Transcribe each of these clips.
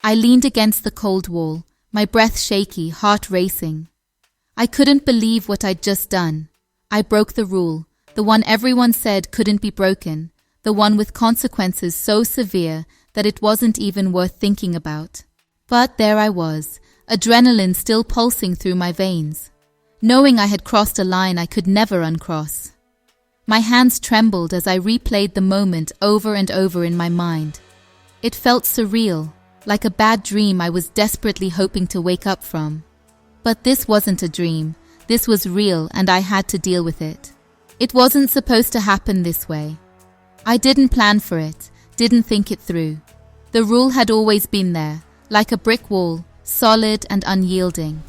I leaned against the cold wall, my breath shaky, heart racing. I couldn't believe what I'd just done. I broke the rule, the one everyone said couldn't be broken, the one with consequences so severe that it wasn't even worth thinking about. But there I was, adrenaline still pulsing through my veins, knowing I had crossed a line I could never uncross. My hands trembled as I replayed the moment over and over in my mind. It felt surreal, like a bad dream I was desperately hoping to wake up from. But this wasn't a dream, this was real and I had to deal with it. It wasn't supposed to happen this way. I didn't plan for it, didn't think it through. The rule had always been there, like a brick wall, solid and unyielding.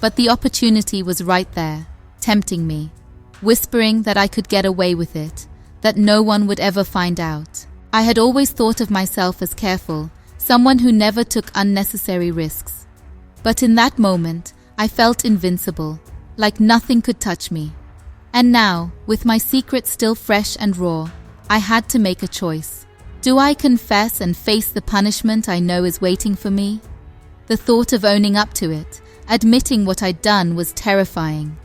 But the opportunity was right there, tempting me, whispering that I could get away with it, that no one would ever find out. I had always thought of myself as careful, someone who never took unnecessary risks. But in that moment, I felt invincible, like nothing could touch me. And now, with my secret still fresh and raw, I had to make a choice. Do I confess and face the punishment I know is waiting for me? The thought of owning up to it, admitting what I'd done, was terrifying.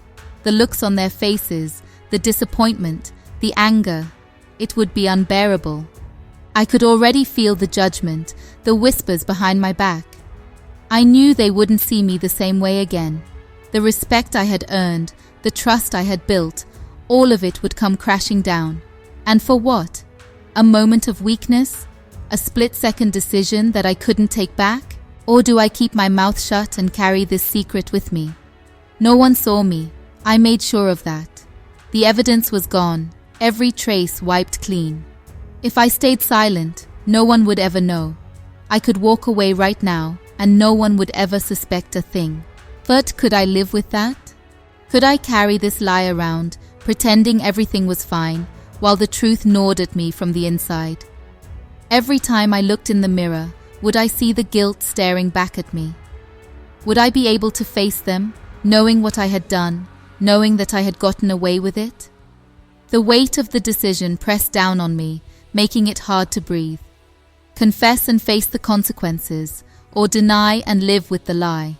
The looks on their faces, the disappointment, the anger, it would be unbearable. I could already feel the judgment, the whispers behind my back. I knew they wouldn't see me the same way again. The respect I had earned, the trust I had built, all of it would come crashing down. And for what? A moment of weakness? A split-second decision that I couldn't take back? Or do I keep my mouth shut and carry this secret with me? No one saw me. I made sure of that. The evidence was gone, every trace wiped clean. If I stayed silent, no one would ever know. I could walk away right now, and no one would ever suspect a thing. But could I live with that? Could I carry this lie around, pretending everything was fine, while the truth gnawed at me from the inside? Every time I looked in the mirror, would I see the guilt staring back at me? Would I be able to face them, knowing what I had done, knowing that I had gotten away with it? The weight of the decision pressed down on me, making it hard to breathe. Confess and face the consequences, or deny and live with the lie.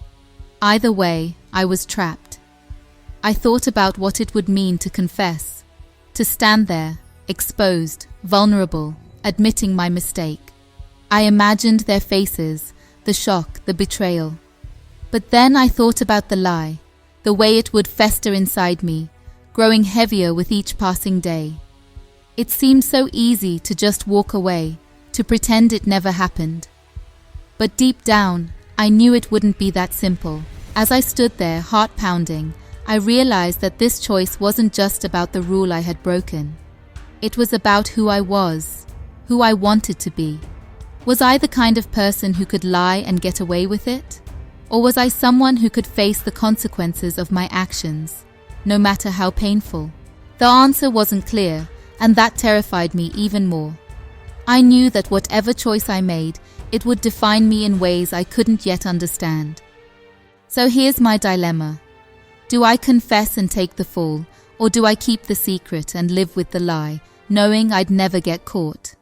Either way, I was trapped. I thought about what it would mean to confess, to stand there, exposed, vulnerable, admitting my mistake. I imagined their faces, the shock, the betrayal. But then I thought about the lie, the way it would fester inside me, growing heavier with each passing day. It seemed so easy to just walk away, to pretend it never happened. But deep down, I knew it wouldn't be that simple. As I stood there, heart pounding, I realized that this choice wasn't just about the rule I had broken. It was about who I was, who I wanted to be. Was I the kind of person who could lie and get away with it? Or was I someone who could face the consequences of my actions, no matter how painful? The answer wasn't clear, and that terrified me even more. I knew that whatever choice I made, it would define me in ways I couldn't yet understand. So here's my dilemma. Do I confess and take the fall, or do I keep the secret and live with the lie, knowing I'd never get caught?